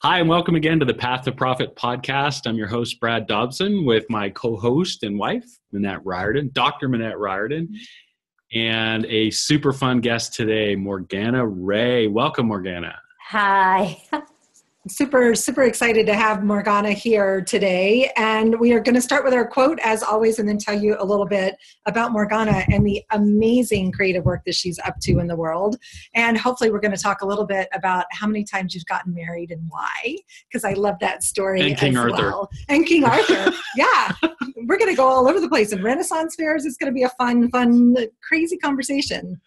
Hi, and welcome again to the Path to Profit podcast. I'm your host, Brad Dobson, with my co-host and wife, Minette Riordan, Dr. Minette Riordan, and a super fun guest today, Morgana Rae. Welcome, Morgana. Hi. Super excited to have Morgana here today. And we are going to start with our quote, as always, and then tell you a little bit about Morgana and the amazing creative work that she's up to in the world. And hopefully we're going to talk a little bit about how many times you've gotten married and why, because I love that story. And King Arthur. Well. And King Arthur. Yeah. We're going to go all over the place. In Renaissance fairs, it's going to be a fun, crazy conversation.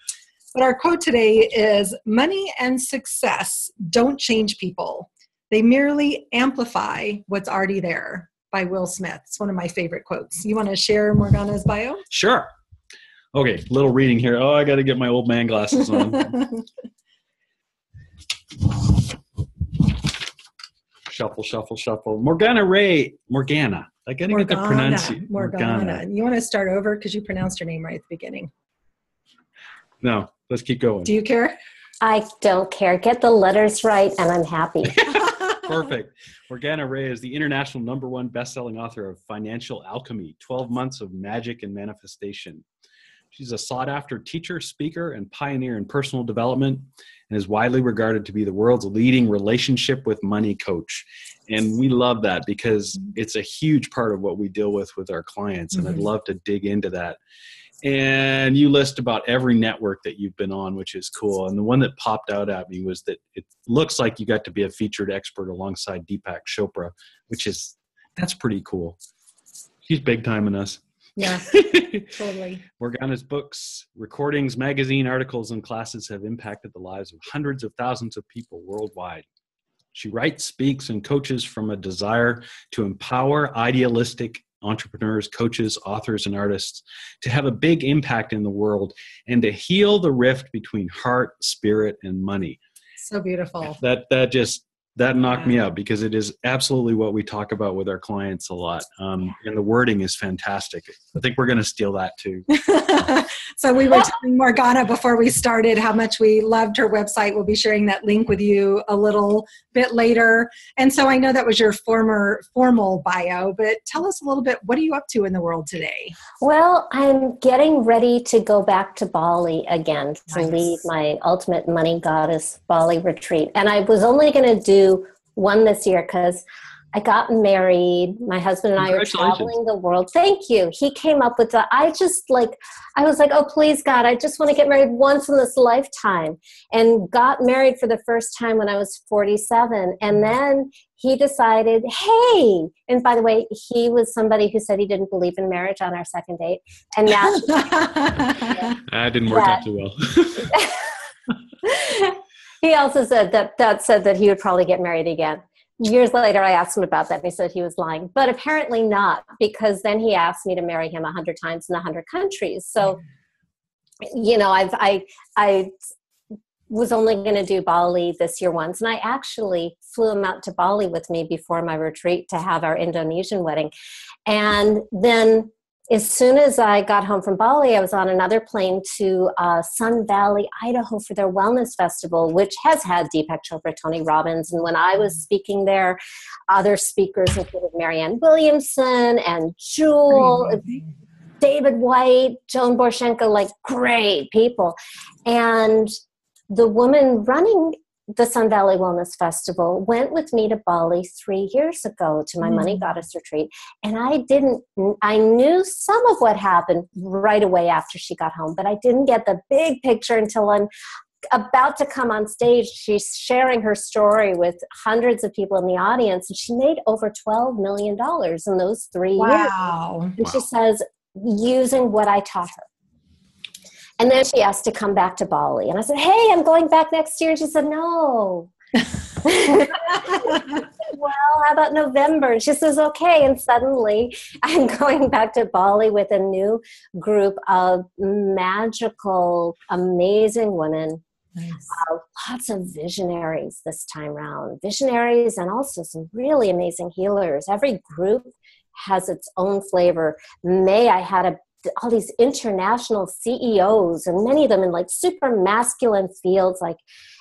But our quote today is, "Money and success don't change people. They merely amplify what's already there," by Will Smith. It's one of my favorite quotes. You want to share Morgana's bio? Sure. Okay, little reading here. Oh, I got to get my old man glasses on. Shuffle. Morgana Rae. Morgana. I got to get the pronunciation. Morgana. You want to start over because you pronounced your name right at the beginning. No, let's keep going. Do you care? I don't care. Get the letters right and I'm happy. Perfect. Morgana Rae is the international #1 best-selling author of Financial Alchemy, 12 Months of Magic and Manifestation. She's a sought-after teacher, speaker, and pioneer in personal development, and is widely regarded to be the world's leading relationship with money coach. And we love that because it's a huge part of what we deal with our clients, and I'd love to dig into that. And you list about every network that you've been on, which is cool. And the one that popped out at me was that it looks like you got to be a featured expert alongside Deepak Chopra, that's pretty cool. She's big time in us. Yeah, totally. Morgana's books, recordings, magazine articles, and classes have impacted the lives of hundreds of thousands of people worldwide. She writes, speaks, and coaches from a desire to empower idealistic entrepreneurs, coaches, authors, and artists to have a big impact in the world and to heal the rift between heart, spirit, and money. So beautiful. That knocked me out because it is absolutely what we talk about with our clients a lot. And the wording is fantastic. I think we're going to steal that too. So we were telling Morgana before we started how much we loved her website. We'll be sharing that link with you a little bit later. And so I know that was your formal bio, but tell us a little bit, what are you up to in the world today? Well, I'm getting ready to go back to Bali again to lead my Ultimate Money Goddess Bali retreat. And I was only going to do one this year because I got married. My husband and I are traveling the world. Thank you. He came up with that. I was like, oh, please, God, I just want to get married once in this lifetime. And got married for the first time when I was 47. And then he decided, hey, and by the way, he was somebody who said he didn't believe in marriage on our second date. And now that didn't work out too well. He also said that he would probably get married again. Years later, I asked him about that, and he said he was lying. But apparently not, because then he asked me to marry him 100 times in 100 countries. So, I was only going to do Bali this year once, and I actually flew him out to Bali with me before my retreat to have our Indonesian wedding. And then as soon as I got home from Bali, I was on another plane to Sun Valley, Idaho for their wellness festival, which has had Deepak Chopra, Tony Robbins. And when I was speaking there, other speakers included Marianne Williamson and Jewel, David White, Joan Borshenko, like great people. And the woman running the Sun Valley Wellness Festival went with me to Bali 3 years ago to my Money Goddess retreat. And I knew some of what happened right away after she got home, but I didn't get the big picture until I'm about to come on stage. She's sharing her story with hundreds of people in the audience, and she made over $12 million in those 3 years. Wow. And she says, using what I taught her. And then she asked to come back to Bali. And I said, hey, I'm going back next year. And she said, no. Well, how about November? And she says, okay. And suddenly I'm going back to Bali with a new group of magical, amazing women. Nice. Lots of visionaries this time around. Visionaries and also some really amazing healers. Every group has its own flavor. May I had all these international CEOs, and many of them in like super masculine fields, like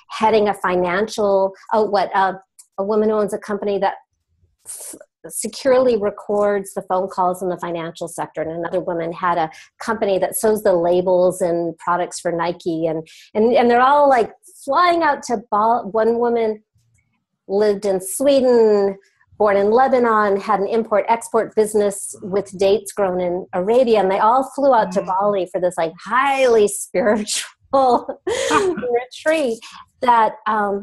heading a financial, a woman who owns a company that securely records the phone calls in the financial sector, and another woman had a company that sews the labels and products for Nike, and they're all like flying out to Bali. One woman lived in Sweden, born in Lebanon, had an import-export business with dates grown in Arabia, and they all flew out to Bali for this like highly spiritual retreat that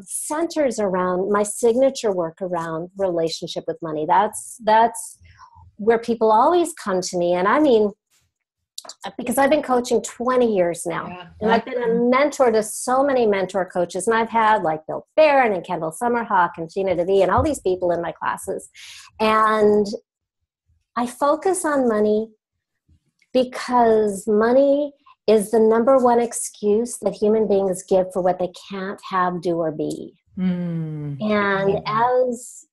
centers around my signature work around relationship with money. That's where people always come to me. And I mean, because I've been coaching 20 years now, and I've been a mentor to so many mentor coaches, and I've had like Bill Barron and Kendall Summerhawk and Gina DeVee and all these people in my classes. And I focus on money because money is the number one excuse that human beings give for what they can't have, do, or be. And as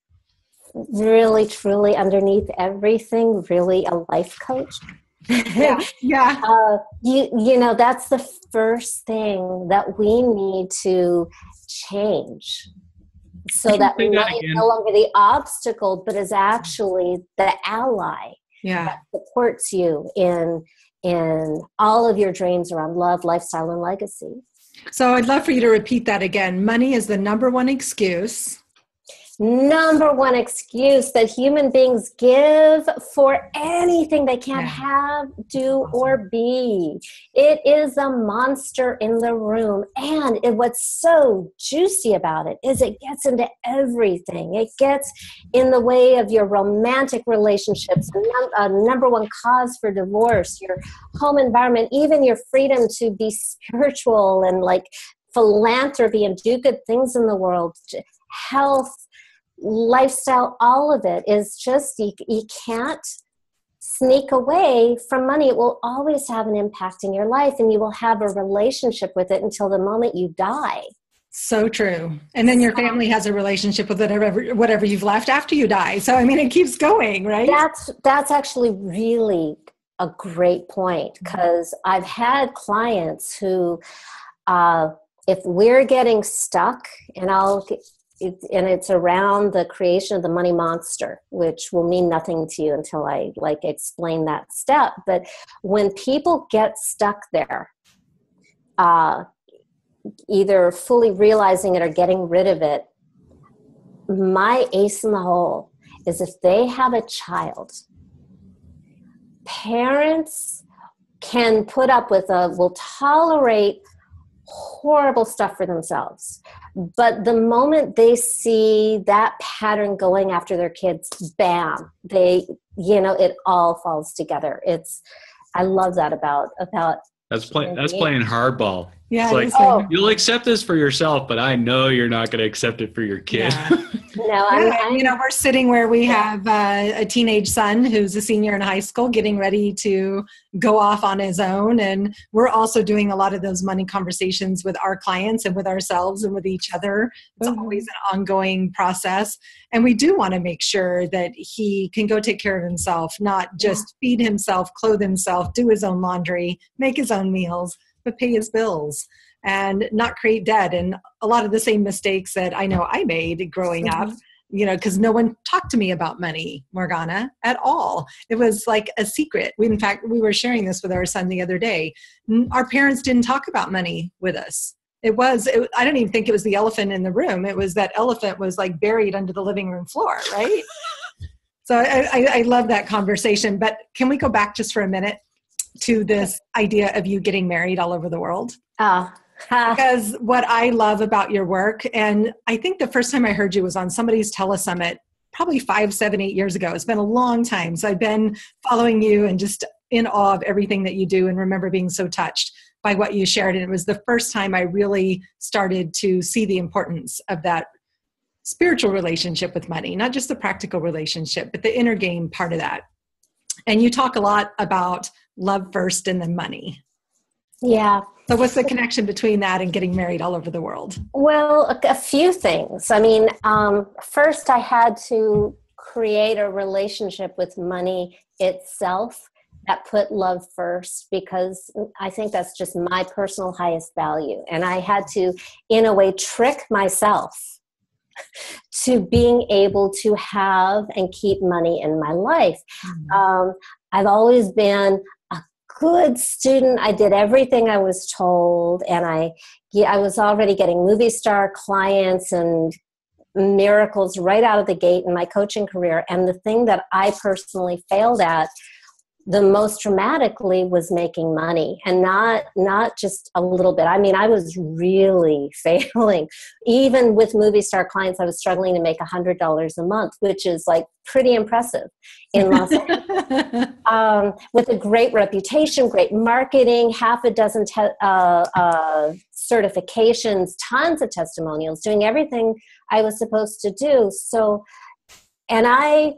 really, truly underneath everything, really a life coach, you know, that's the first thing that we need to change, so that money is no longer the obstacle, but is actually the ally that supports you in all of your dreams around love, lifestyle, and legacy. So I'd love for you to repeat that again. Money is the number one excuse that human beings give for anything they can't have, do, or be. It is a monster in the room. And what's so juicy about it is it gets into everything. It gets in the way of your romantic relationships, a number one cause for divorce, your home environment, even your freedom to be spiritual and like philanthropy and do good things in the world, health, lifestyle. All of it is just, you can't sneak away from money. It will always have an impact in your life, and you will have a relationship with it until the moment you die. So true. And then your family has a relationship with it, whatever you've left after you die. So I mean, it keeps going, right? That's actually really a great point, because I've had clients who if we're getting stuck, and it's around the creation of the money monster, which will mean nothing to you until I explain that step. But when people get stuck there, either fully realizing it or getting rid of it, my ace in the hole is if they have a child, parents can put up with will tolerate horrible stuff for themselves. But the moment they see that pattern going after their kids, bam, it all falls together. I love that about that's playing hardball. Yeah, it's like, you'll accept this for yourself, but I know you're not going to accept it for your kid. No, we're sitting where we have a teenage son who's a senior in high school getting ready to go off on his own. And we're also doing a lot of those money conversations with our clients and with ourselves and with each other. It's always an ongoing process. And we do want to make sure that he can go take care of himself, not just feed himself, clothe himself, do his own laundry, make his own meals, but pay his bills and not create debt. And a lot of the same mistakes that I know I made growing up, because no one talked to me about money, Morgana, at all. It was like a secret. In fact, we were sharing this with our son the other day. Our parents didn't talk about money with us. I don't even think it was the elephant in the room. It was that elephant was like buried under the living room floor, right? So I love that conversation. But can we go back just for a minute to this idea of you getting married all over the world? Because what I love about your work, and I think the first time I heard you was on somebody's telesummit, probably 5, 7, 8 years ago. It's been a long time. So I've been following you and just in awe of everything that you do, and remember being so touched by what you shared. And it was the first time I really started to see the importance of that spiritual relationship with money, not just the practical relationship, but the inner game part of that. And you talk a lot about love first and then money. Yeah. So what's the connection between that and getting married all over the world? Well, a few things. I mean, first I had to create a relationship with money itself that put love first, because I think that's just my personal highest value. And I had to, in a way, trick myself to being able to have and keep money in my life. I've always been a good student. I did everything I was told, and I was already getting movie star clients and miracles right out of the gate in my coaching career. And the thing that I personally failed at the most dramatically was making money, and not just a little bit. I mean, I was really failing. Even with movie star clients, I was struggling to make $100 a month, which is like pretty impressive in Los Angeles. With a great reputation, great marketing, half a dozen certifications, tons of testimonials, doing everything I was supposed to do. So, and I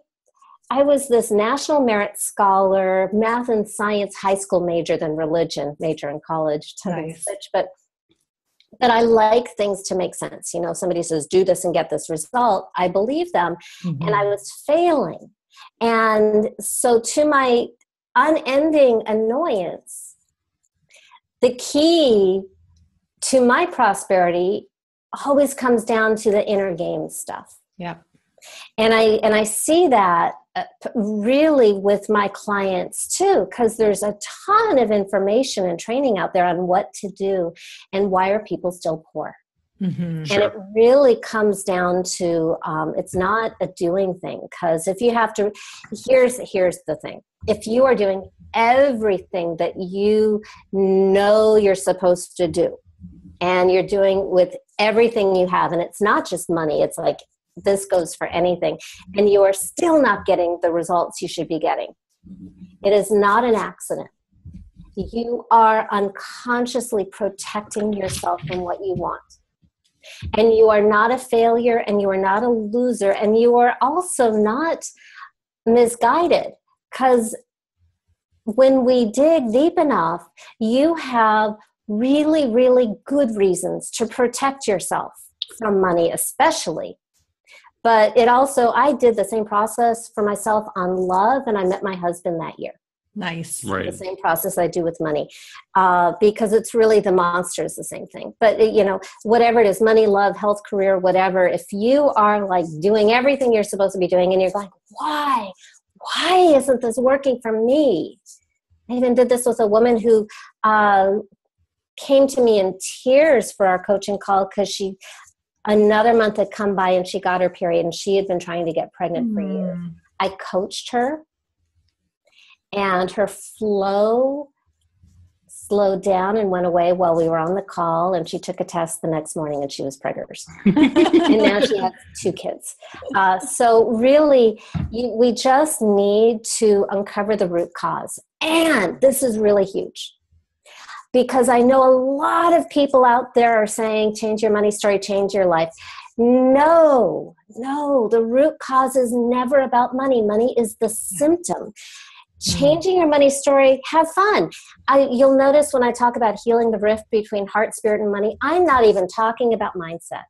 was this National Merit Scholar, math and science high school major, then religion major in college. Nice. But I like things to make sense. You know, somebody says, do this and get this result. I believe them. And I was failing. And so to my unending annoyance, the key to my prosperity always comes down to the inner game stuff. Yeah. And I see that really with my clients too, because there's a ton of information and training out there on what to do and why are people still poor. And it really comes down to, it's not a doing thing, because if you have to, here's the thing. If you are doing everything that you know you're supposed to do, and you're doing with everything you have, and it's not just money, it's like, this goes for anything, and you are still not getting the results you should be getting, it is not an accident. You are unconsciously protecting yourself from what you want. And you are not a failure, and you are not a loser, and you are also not misguided, because when we dig deep enough, you have really, really good reasons to protect yourself from money, especially. But it also, I did the same process for myself on love, and I met my husband that year. Nice. Right. The same process I do with money, because it's really, the monster is the same thing. But, you know, whatever it is, money, love, health, career, whatever, if you are like doing everything you're supposed to be doing and you're going, why isn't this working for me? I even did this with a woman who came to me in tears for our coaching call, because another month had come by and she got her period, and she had been trying to get pregnant for years. I coached her, and her flow slowed down and went away while we were on the call, and she took a test the next morning and she was pregnant. And now she has 2 kids. So really, we just need to uncover the root cause. And this is really huge, because I know a lot of people out there are saying, change your money story, change your life. No, the root cause is never about money. Money is the symptom. Changing your money story, have fun. You'll notice when I talk about healing the rift between heart, spirit, and money, I'm not even talking about mindset.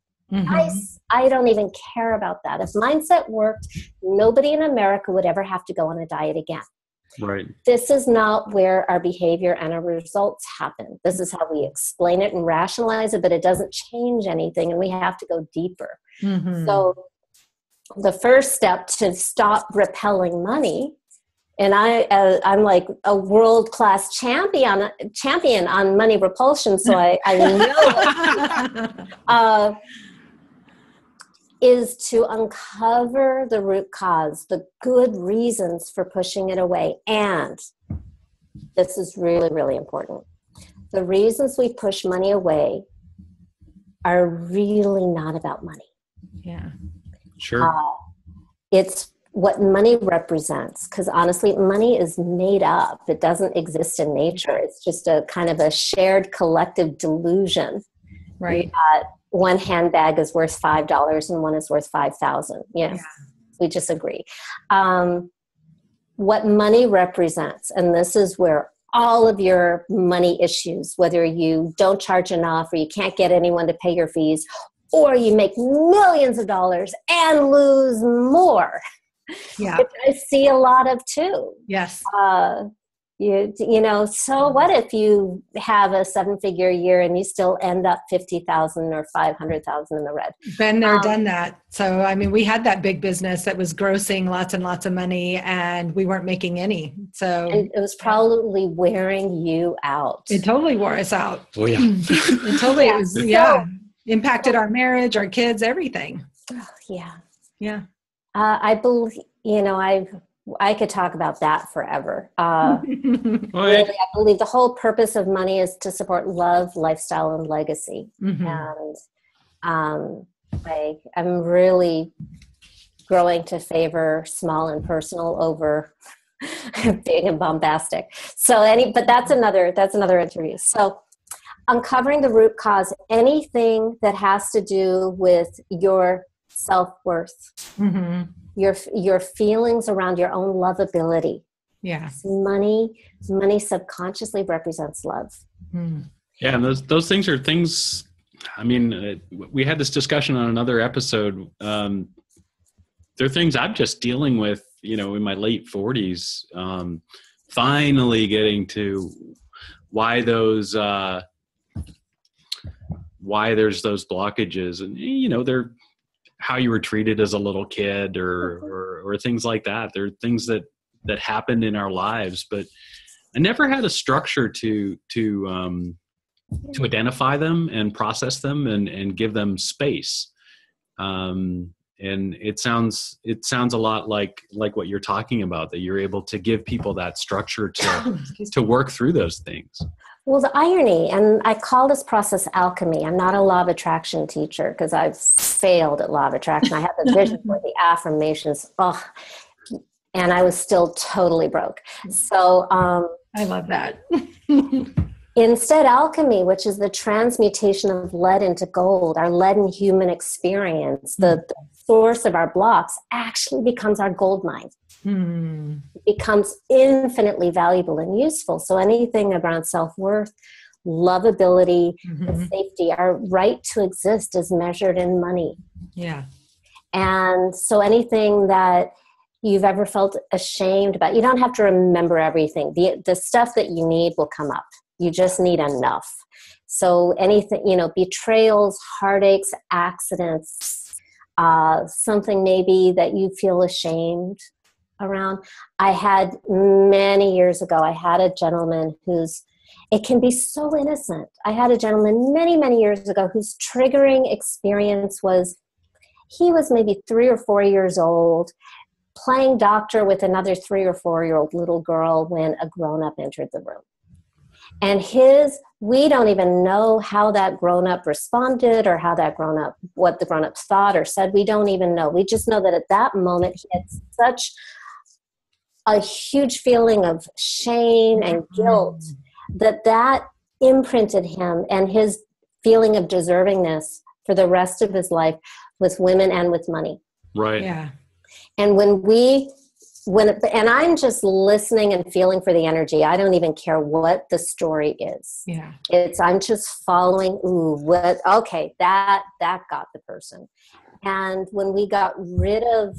I don't even care about that. If mindset worked, nobody in America would ever have to go on a diet again. Right. This is not where our behavior and our results happen. This is how we explain it and rationalize it, but it doesn't change anything, and we have to go deeper. So the first step to stop repelling money, and I'm like a world-class champion on money repulsion, so I know is to uncover the root cause, the good reasons for pushing it away. And this is really, really important. The reasons we push money away are really not about money. Yeah. Sure. It's what money represents, because honestly, money is made up. It doesn't exist in nature. It's just a kind of a shared collective delusion. Right. One handbag is worth $5 and one is worth $5,000. Yes, we just agree. What money represents, and this is where all of your money issues, whether you don't charge enough or you can't get anyone to pay your fees, or you make millions of dollars and lose more. Yeah. Which I see a lot of too. Yes. You know, so what if you have a 7-figure year and you still end up 50,000 or 500,000 in the red? Been there, done that. So, I mean, we had that big business that was grossing lots and lots of money and we weren't making any. So and it was probably wearing you out. it totally wore us out. Oh yeah. It totally, it was, impacted our marriage, our kids, everything. Yeah. Yeah. I believe, you know, I could talk about that forever. Really, I believe the whole purpose of money is to support love, lifestyle, and legacy. And I'm really growing to favor small and personal over big and bombastic. But that's another interview. So uncovering the root cause, anything that has to do with your self-worth, your feelings around your own lovability. Yeah. Money subconsciously represents love. Yeah. And those things are things, I mean, we had this discussion on another episode. They're things I'm just dealing with, you know, in my late 40s, finally getting to why there's those blockages, and, you know, they're how you were treated as a little kid or things like that. There are things that happened in our lives, but I never had a structure to identify them and process them and give them space. And it sounds a lot like what you're talking about, that you're able to give people that structure to work through those things. Well, the irony, and I call this process alchemy. I'm not a law of attraction teacher because I've failed at law of attraction. I had the vision for the affirmations, and I was still totally broke. So I love that. Instead, alchemy, which is the transmutation of lead into gold, our leaden human experience, the source of our blocks, actually becomes our gold mine. It becomes infinitely valuable and useful. So anything around self-worth, lovability, and safety, our right to exist is measured in money. Yeah. And so anything that you've ever felt ashamed about, you don't have to remember everything. The stuff that you need will come up. You just need enough. So anything, you know, betrayals, heartaches, accidents, something maybe that you feel ashamed around. I had many years ago, I had a gentleman it can be so innocent. I had a gentleman many, many years ago whose triggering experience was, he was maybe 3 or 4 years old, playing doctor with another 3 or 4-year-old little girl when a grown-up entered the room. And we don't even know how that grown-up responded or what the grown-up thought or said. We don't even know. We just know that at that moment, he had such a huge feeling of shame and guilt that imprinted him and his feeling of deservingness for the rest of his life with women and with money. Right. Yeah. And and I'm just listening and feeling for the energy. I don't even care what the story is. Yeah. I'm just following, that got the person. And when we got rid of,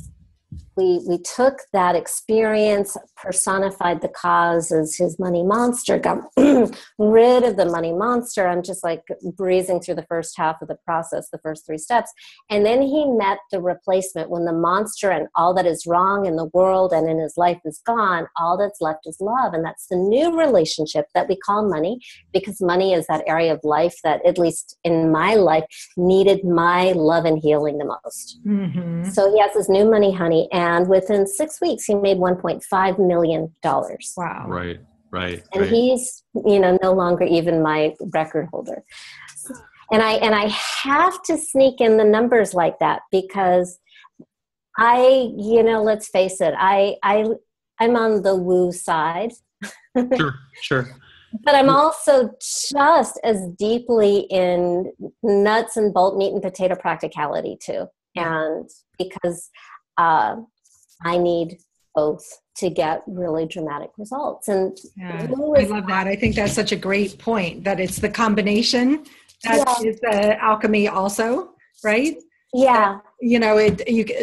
we took that experience, personified the cause as his money monster, got rid of the money monster. I'm just like breezing through the first half of the process, the first 3 steps. And then he met the replacement when the monster and all that is wrong in the world and in his life is gone. All that's left is love. And that's the new relationship that we call money, because money is that area of life that, at least in my life, needed my love and healing the most. So he has this new money honey. And within 6 weeks, he made $1.5 million. Wow. Right. And he's, no longer even my record holder. And I have to sneak in the numbers like that because let's face it, I'm on the woo side. Sure. But I'm also just as deeply in nuts and bolt meat and potato practicality too. And because I need both to get really dramatic results. And I love that. I think that's such a great point, that it's the combination that is the alchemy also, right? Yeah.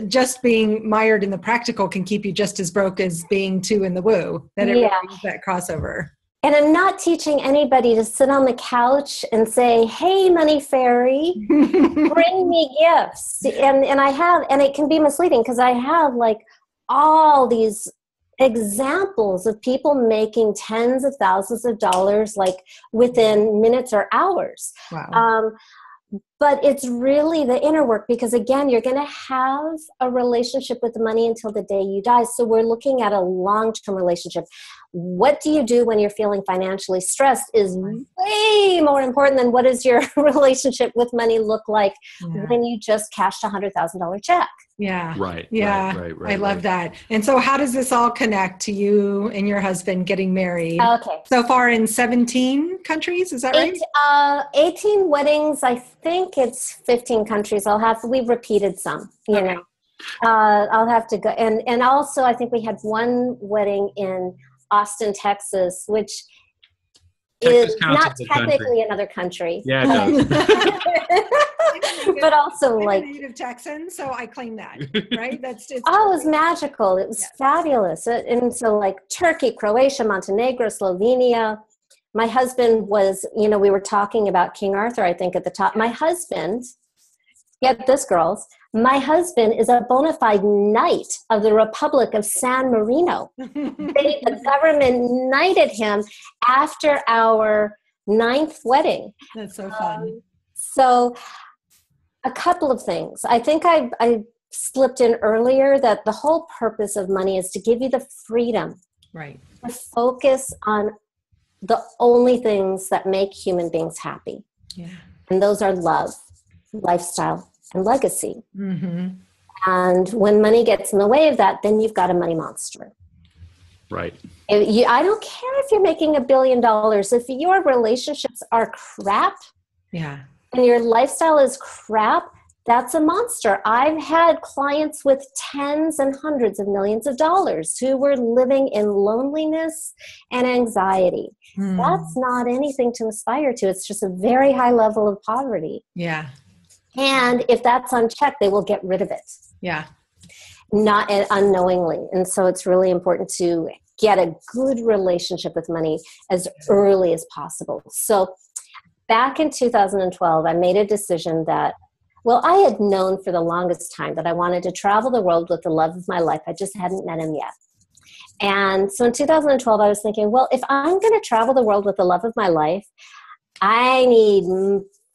Just being mired in the practical can keep you just as broke as being too in the woo. That it really is that crossover. And I'm not teaching anybody to sit on the couch and say, hey, money fairy, bring me gifts. And it can be misleading because I have like all these examples of people making tens of thousands of dollars like within minutes or hours. Wow. But it's really the inner work because, again, you're going to have a relationship with the money until the day you die. So we're looking at a long-term relationship. What do you do when you're feeling financially stressed is way more important than what does your relationship with money look like when you just cashed a $100,000 check. Yeah. Right. Yeah. Right. I love that. And so how does this all connect to you and your husband getting married? Okay. So far in 17 countries, is that right? 18 weddings. I think it's 15 countries. We've repeated some, you know. I'll have to go. And also I think we had one wedding in Austin, Texas, which is not technically another country. Yeah, it does. But also I'm like a native Texan, so I claim that, right? it was magical. It was fabulous. And so like Turkey, Croatia, Montenegro, Slovenia. My husband was, we were talking about King Arthur, I think at the top. My husband, get this, girls, my husband is a bona fide knight of the Republic of San Marino. The government knighted him after our 9th wedding. That's so fun. So a couple of things. I think I slipped in earlier that the whole purpose of money is to give you the freedom to focus on the only things that make human beings happy. Yeah. And those are love, lifestyle, and legacy. Mm-hmm. And when money gets in the way of that, then you've got a money monster. Right. I don't care if you're making $1 billion. If your relationships are crap and your lifestyle is crap, that's a monster. I've had clients with tens and hundreds of millions of dollars who were living in loneliness and anxiety. That's not anything to aspire to. It's just a very high level of poverty. Yeah. And if that's unchecked, they will get rid of it. Yeah. Not unknowingly. And so it's really important to get a good relationship with money as early as possible. So back in 2012, I made a decision that, I had known for the longest time that I wanted to travel the world with the love of my life. I just hadn't met him yet. And so in 2012, I was thinking, if I'm going to travel the world with the love of my life, I need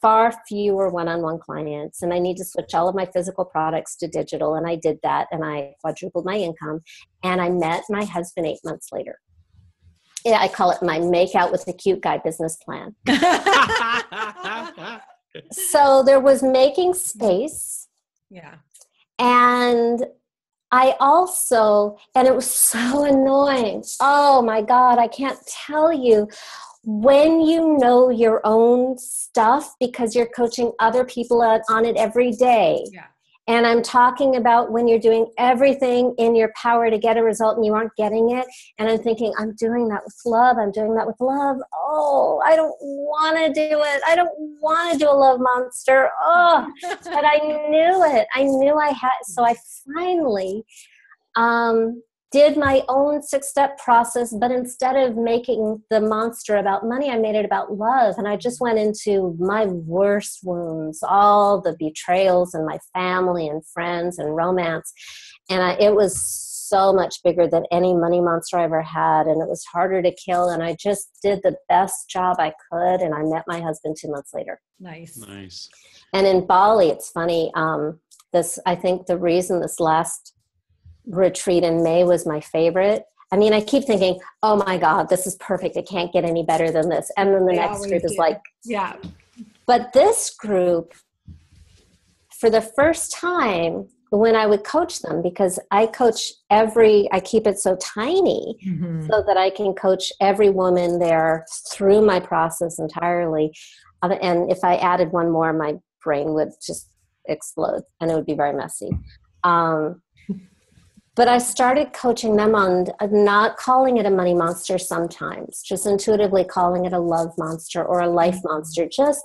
far fewer one-on-one clients, and I need to switch all of my physical products to digital. And I did that, and I quadrupled my income, and I met my husband 8 months later. Yeah, I call it my make out with the cute guy business plan. So there was making space. Yeah. And I also, and it was so annoying. Oh my God, I can't tell you. When you know your own stuff because you're coaching other people on it every day. Yeah. And I'm talking about when you're doing everything in your power to get a result and you aren't getting it. And I'm thinking, I'm doing that with love. I'm doing that with love. Oh, I don't want to do it. I don't want to do a love monster. Oh, but I knew it. I knew I had. So I finally did my own 6-step process, but instead of making the monster about money, I made it about love. And I just went into my worst wounds, all the betrayals in my family and friends and romance. And it was so much bigger than any money monster I ever had. And it was harder to kill. And I just did the best job I could. And I met my husband 2 months later. Nice. And in Bali, it's funny. I think the reason this last retreat in May was my favorite. I mean, I keep thinking, oh my God, this is perfect. It can't get any better than this. And then the next group is like, yeah. But this group, for the first time, when I would coach them, because I keep it so tiny so that I can coach every woman there through my process entirely. And if I added one more, my brain would just explode and it would be very messy. But I started coaching them on not calling it a money monster sometimes, just intuitively calling it a love monster or a life monster, just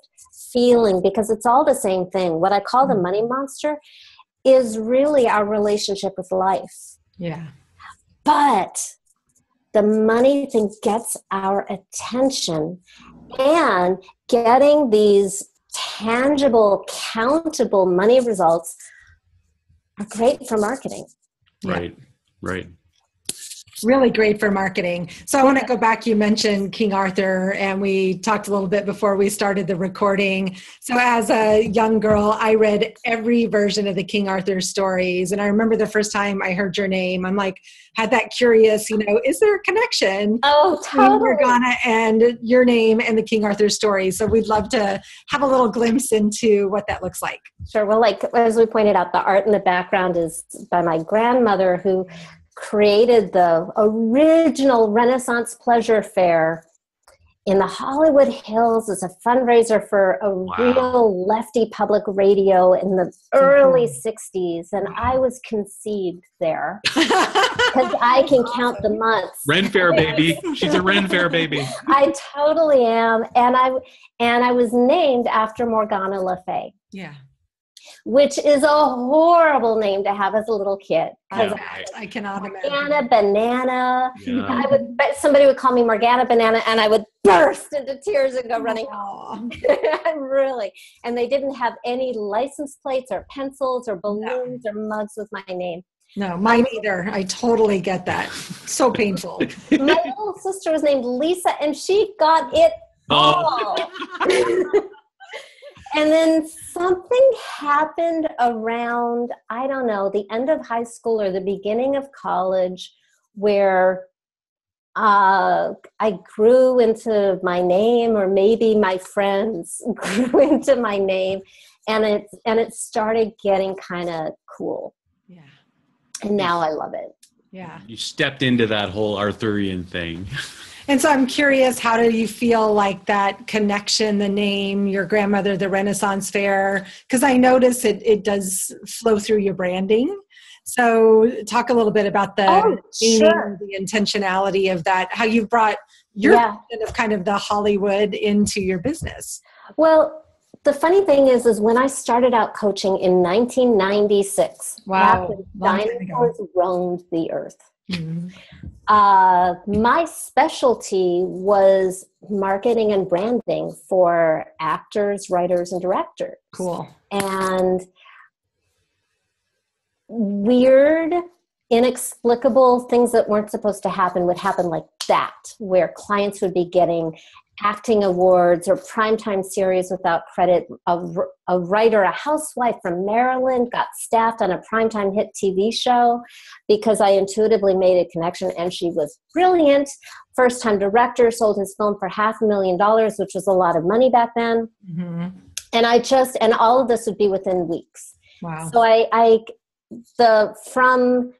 feeling, because it's all the same thing. What I call the money monster is really our relationship with life. Yeah. But the money thing gets our attention, and getting these tangible, countable money results are great for marketing. Right, right. Really great for marketing. So I want to go back. You mentioned King Arthur, and we talked a little bit before we started the recording. So as a young girl, I read every version of the King Arthur stories. And I remember the first time I heard your name, I'm like, had that curious, is there a connection between Morgana and your name and the King Arthur story? So we'd love to have a little glimpse into what that looks like. Sure. Well, like, as we pointed out, the art in the background is by my grandmother, who created the original Renaissance pleasure fair in the Hollywood Hills as a fundraiser for a real lefty public radio in the early 60s. And I was conceived there because I can count the months. Ren Fair baby. She's a Ren Fair baby. I totally am. And I was named after Morgana Rae. Yeah. Which is a horrible name to have as a little kid. I cannot imagine. Morgana Banana. Yeah. Somebody would call me Morgana Banana, and I would burst into tears and go running home. Really. And they didn't have any license plates or pencils or balloons or mugs with my name. No, mine either. I totally get that. So painful. My little sister was named Lisa, and she got it all. And then something happened around, I don't know, the end of high school or the beginning of college, where I grew into my name, or maybe my friends grew into my name, and it started getting kind of cool. Yeah. And now I love it. Yeah. You stepped into that whole Arthurian thing. And so I'm curious, how do you feel like that connection, the name, your grandmother, the Renaissance Fair? Because I notice it does flow through your branding. So talk a little bit about the meaning, the intentionality of that, how you've brought your kind of the Hollywood into your business. Well, the funny thing is when I started out coaching in 1996, dinosaurs roamed the earth. Mm-hmm. My specialty was marketing and branding for actors, writers, and directors. Cool. And weird, inexplicable things that weren't supposed to happen would happen like that, where clients would be getting acting awards or primetime series without credit. A writer, a housewife from Maryland, got staffed on a primetime hit TV show because I intuitively made a connection, and she was brilliant. First-time director, sold his film for $500,000, which was a lot of money back then. Mm-hmm. And all of this would be within weeks. Wow. So from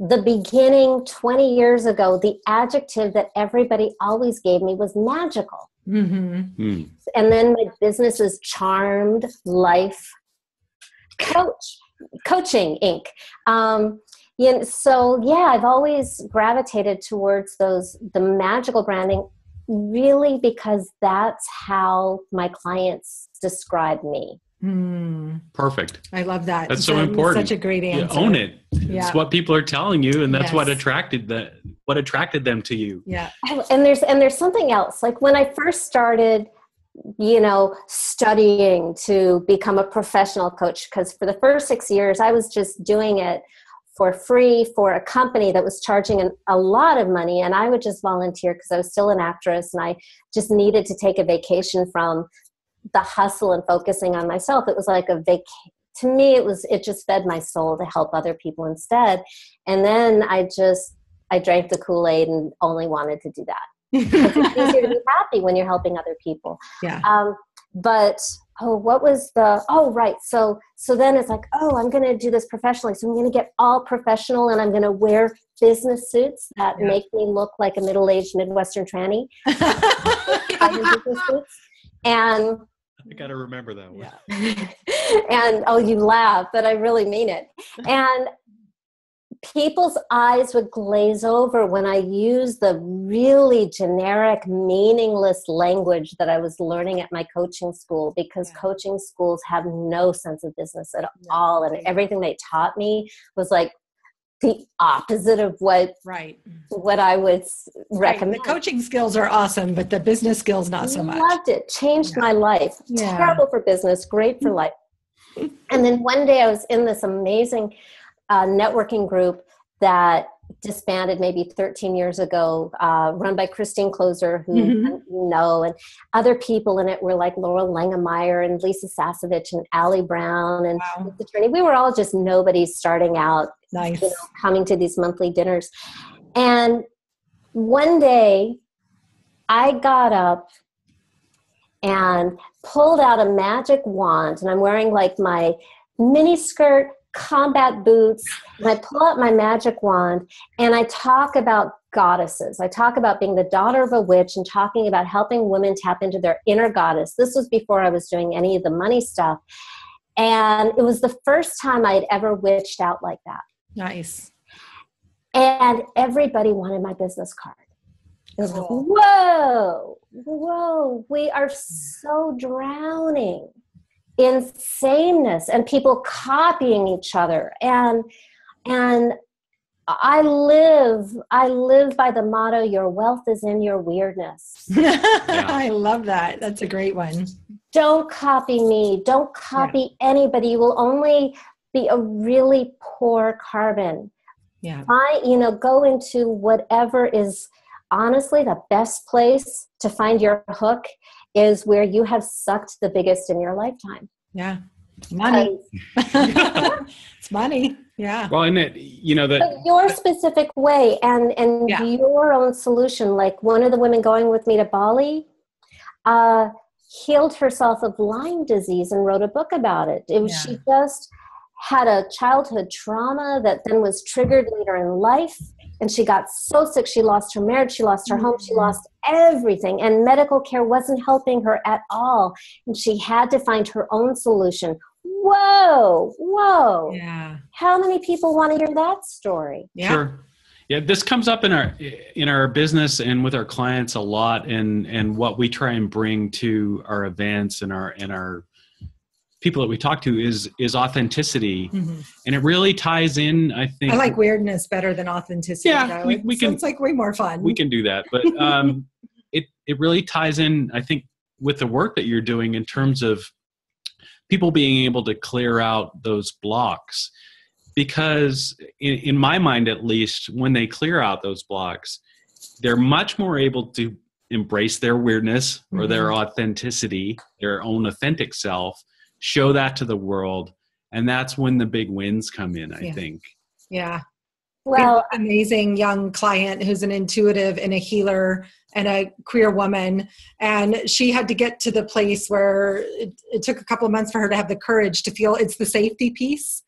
the beginning 20 years ago, the adjective that everybody always gave me was magical. Mm-hmm. Mm. And then my business is Charmed Life Coaching Inc. I've always gravitated towards the magical branding, really, because that's how my clients describe me. Perfect. I love that. That's so important. Such a great answer. You own it. Yeah. It's what people are telling you, and that's what attracted them to you. Yeah. And there's something else. Like when I first started, studying to become a professional coach, because for the first 6 years I was just doing it for free for a company that was charging a lot of money, and I would just volunteer because I was still an actress and I just needed to take a vacation from the hustle and focusing on myself. It was like to me, it just fed my soul to help other people instead. And then I drank the Kool-Aid and only wanted to do that. It's easier to be happy when you're helping other people. Yeah. So then it's like, I'm going to do this professionally. So I'm going to get all professional, and I'm going to wear business suits that make me look like a middle-aged Midwestern tranny. Business suits. And I got to remember that one. Yeah. And you laugh, but I really mean it. people's eyes would glaze over when I used the really generic, meaningless language that I was learning at my coaching school, because coaching schools have no sense of business at all. And everything they taught me was like the opposite of what I would recommend. The coaching skills are awesome, but the business skills, not so much. Loved it. Changed my life. Terrible for business, great for life. And then one day I was in this amazing networking group that disbanded maybe 13 years ago, run by Christine Closer, who you know, and other people in it were like Loral Langemeier and Lisa Sasevich and Allie Brown and the attorney. We were all just nobodies starting out, you know, coming to these monthly dinners. And one day I got up and pulled out a magic wand, and I'm wearing like my mini skirt, combat boots, and I pull out my magic wand and I talk about goddesses. I talk about being the daughter of a witch and talking about helping women tap into their inner goddess. This was before I was doing any of the money stuff. And it was the first time I had ever witched out like that. Nice. And everybody wanted my business card. It was like, whoa, we are so drowning in sameness and people copying each other. And I live by the motto, your wealth is in your weirdness. I love that. That's a great one. Don't copy me. Don't copy anybody. You will only be a really poor carbon. Go into whatever is honestly the best place to find your hook is where you have sucked the biggest in your lifetime. Yeah. Money. It's money. Yeah. Well, and it, you know, that your specific way and your own solution, like one of the women going with me to Bali, healed herself of Lyme disease and wrote a book about it. She just had a childhood trauma that then was triggered later in life. And she got so sick, she lost her marriage, she lost her home, she lost everything. And medical care wasn't helping her at all. And she had to find her own solution. Whoa. Yeah. How many people want to hear that story? Yeah. Sure. Yeah, this comes up in our business and with our clients a lot, and what we try and bring to our events and our people that we talk to is authenticity. And it really ties in, I think. I like weirdness better than authenticity. Yeah, we can. It's like way more fun. We can do that, but it really ties in, I think, with the work that you're doing in terms of people being able to clear out those blocks. Because in my mind, at least, when they clear out those blocks, they're much more able to embrace their weirdness or their authenticity, their own authentic self, show that to the world. And that's when the big wins come in, I think. Yeah. Well, amazing young client who's an intuitive and a healer and a queer woman. And she had to get to the place where it took a couple of months for her to have the courage to feel it's the safety piece.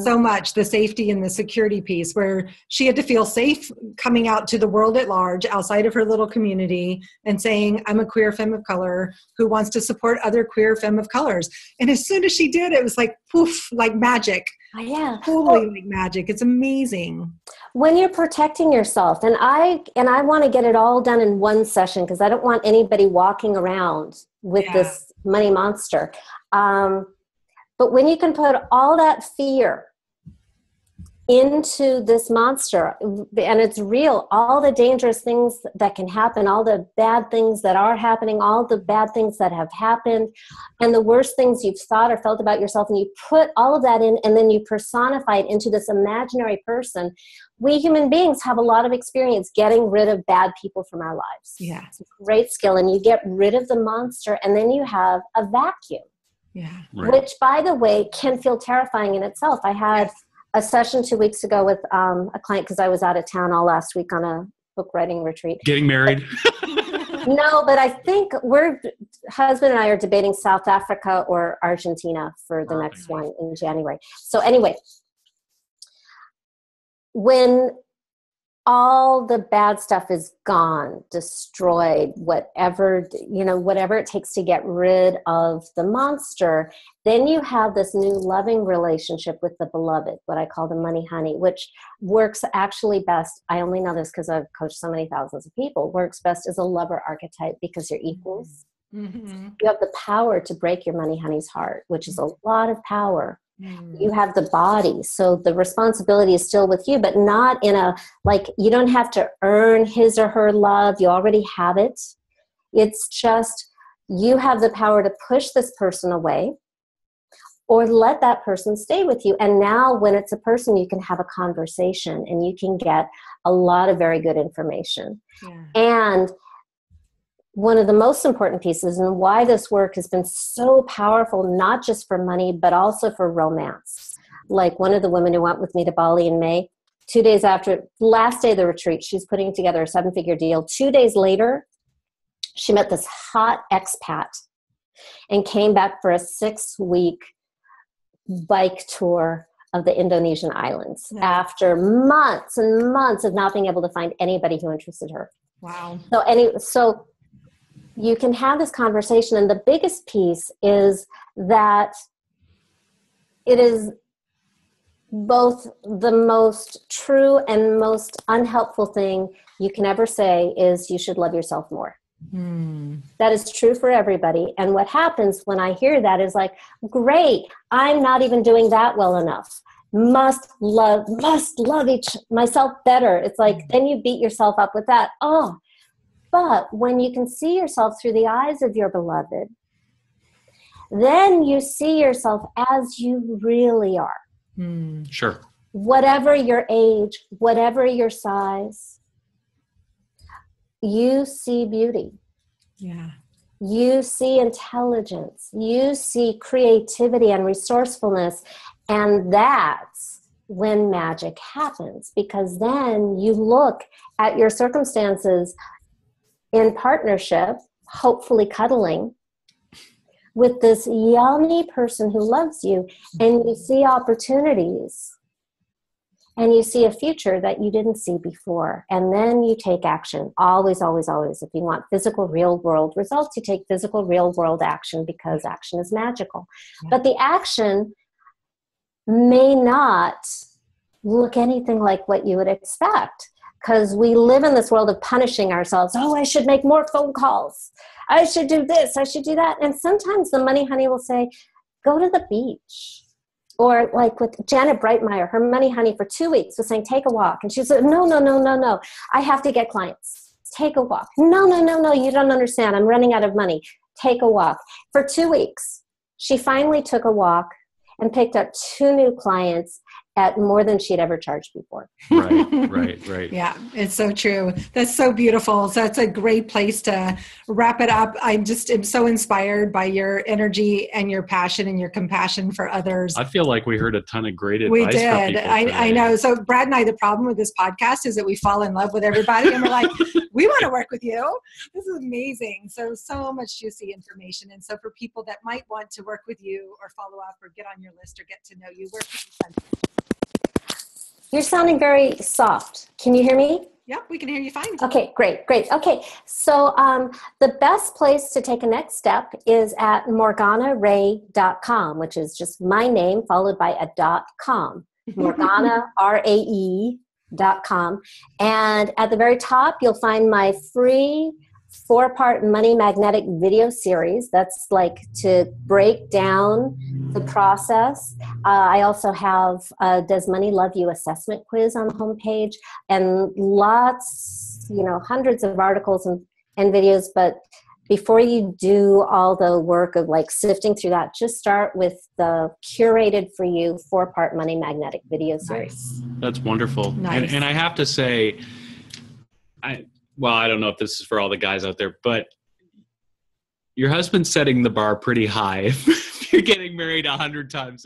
So much, the safety and the security piece, where she had to feel safe coming out to the world at large outside of her little community and saying, I'm a queer femme of color who wants to support other queer femme of colors. And as soon as she did, it was like poof, like magic. Yeah. Totally like magic. It's amazing. When you're protecting yourself, and I want to get it all done in one session because I don't want anybody walking around with this money monster. But when you can put all that fear into this monster, and it's real, all the dangerous things that can happen, all the bad things that are happening, all the bad things that have happened, and the worst things you've thought or felt about yourself, and you put all of that in, and then you personify it into this imaginary person. We human beings have a lot of experience getting rid of bad people from our lives. Yeah. It's a great skill, and you get rid of the monster, and then you have a vacuum. Yeah. Right. Which, by the way, can feel terrifying in itself. I had a session 2 weeks ago with a client because I was out of town all last week on a book writing retreat. Getting married? No, but I think husband and I are debating South Africa or Argentina for the next one in January. So anyway, when all the bad stuff is gone, destroyed, whatever it takes to get rid of the monster, then you have this new loving relationship with the beloved, what I call the money honey, which works actually best. I only know this because I've coached so many thousands of people. Works best as a lover archetype because you're equals. Mm-hmm. You have the power to break your money honey's heart, which is a lot of power. You have the body, so the responsibility is still with you, but not in a, like, you don't have to earn his or her love. You already have it. It's just, you have the power to push this person away or let that person stay with you. And now when it's a person, you can have a conversation and you can get a lot of very good information. Yeah. And one of the most important pieces, and why this work has been so powerful, not just for money, but also for romance. Like one of the women who went with me to Bali in May, 2 days after, last day of the retreat, she's putting together a 7-figure deal. 2 days later, she met this hot expat and came back for a 6-week bike tour of the Indonesian islands after months and months of not being able to find anybody who interested her. Wow. So you can have this conversation, and the biggest piece is that it is both the most true and most unhelpful thing you can ever say is you should love yourself more. That is true for everybody. And what happens when I hear that is like, great, I'm not even doing that well enough. Must love myself better. It's like, then you beat yourself up with that. Oh, but when you can see yourself through the eyes of your beloved, then you see yourself as you really are. Sure. Whatever your age, whatever your size, you see beauty. Yeah. You see intelligence. You see creativity and resourcefulness. And that's when magic happens, because then you look at your circumstances in partnership, hopefully cuddling with this yummy person who loves you, and you see opportunities and you see a future that you didn't see before. And then you take action. Always, always, always. If you want physical real world results, you take physical real world action, because action is magical. Yeah. But the action may not look anything like what you would expect, because we live in this world of punishing ourselves. Oh, I should make more phone calls. I should do this. I should do that. And sometimes the money honey will say, go to the beach. Or like with Janet Breitmeyer, her money honey for 2 weeks was saying, take a walk. And she said, no. I have to get clients. Take a walk. No. You don't understand. I'm running out of money. Take a walk. For 2 weeks, she finally took a walk and picked up 2 new clients at more than she'd ever charged before. Right. Yeah, it's so true. That's so beautiful. So that's a great place to wrap it up. I just am so inspired by your energy and your passion and your compassion for others. I feel like we heard a ton of great advice. We did. I know. So Brad and I, the problem with this podcast is that we fall in love with everybody and we're like, we want to work with you. This is amazing. So much juicy information. And so for people that might want to work with you or follow up or get on your list or get to know you, where can you send them? You're sounding very soft. Can you hear me? Yep, we can hear you fine. Okay, great. Okay, so the best place to take a next step is at morganarae.com, which is just my name followed by a .com. Morgana, RAE.com. And at the very top, you'll find my free 4-part money magnetic video series. That's like to break down the process. I also have a Does Money Love You assessment quiz on the homepage, and lots, hundreds of articles and videos. But before you do all the work of like sifting through that, just start with the curated for you 4-part money magnetic video series. Nice. That's wonderful. Nice. And I have to say, I don't know if this is for all the guys out there, but your husband's setting the bar pretty high if you're getting married 100 times.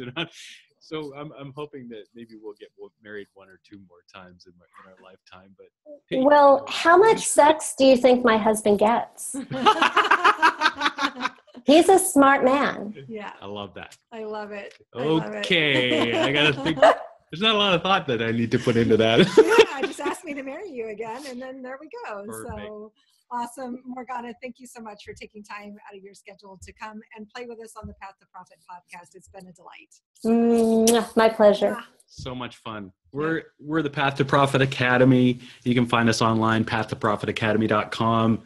So I'm hoping that maybe we'll get married 1 or 2 more times in our lifetime. But hey, well, how much sex do you think my husband gets? He's a smart man. Yeah. I love that. I love it. Okay. I got to think. There's not a lot of thought that I need to put into that. Yeah, just ask me to marry you again, and then there we go. Perfect. So awesome. Morgana, thank you so much for taking time out of your schedule to come and play with us on the Path to Profit podcast. It's been a delight. My pleasure. So much fun. We're the Path to Profit Academy. You can find us online, pathtoprofitacademy.com,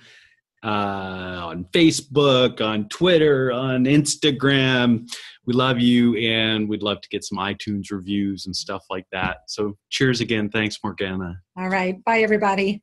on Facebook, on Twitter, on Instagram. We love you, and we'd love to get some iTunes reviews and stuff like that. So cheers again. Thanks, Morgana. All right. Bye, everybody.